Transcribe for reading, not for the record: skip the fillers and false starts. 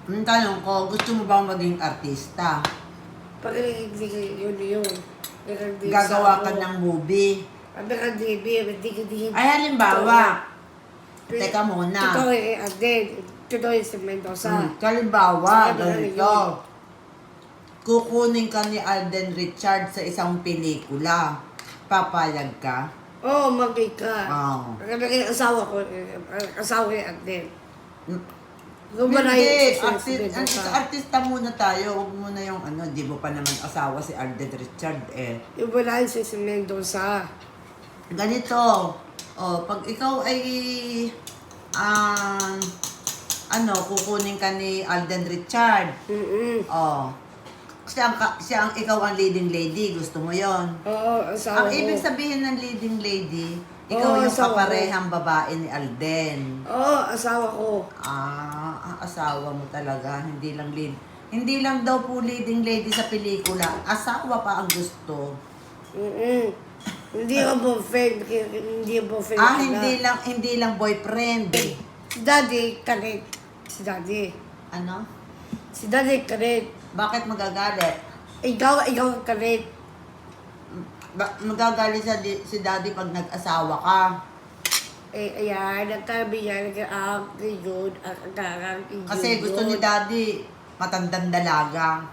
Ang tanong ko, gusto mo bang maging artista? Pag yun. Gagawa ka ng movie. Sabi ka, hindi. Ay, halimbawa, teka muna. Totoo yung si Mendoza. Halimbawa, Sabi ka ganito. yun. Kukunin ka ni Alden Richard sa isang pelikula. Papayag ka? Oo, magay ka. Oo. Kasi asawa ko yung Adel. Hindi, artista muna tayo. Huwag muna yung ano, di mo pa naman asawa si Alden Richard eh. Yung wala si Mendoza. Ganito, pag ikaw ay kukunin ka ni Alden Richard. Siya ang ikaw ang leading lady, gusto mo yon? Oo, asawa Ang ko. ibig sabihin ng leading lady, ikaw yung asawa ko. kaparehang babae ni Alden. Oo, asawa ko. Ang asawa mo talaga, hindi lang daw po leading lady sa pelikula, asawa pa ang gusto. Hindi ako boyfriend. Hindi ako boyfriend. Hindi lang boyfriend. Si Daddy, kalit. Si Daddy. Ano? Si Daddy, kalit. Bakit magagalit? Ikaw ang kalit. Magagalit si daddy pag nag-asawa ka. Ayan, nagkabi yan, yun, Kasi gusto ni daddy matandang dalaga.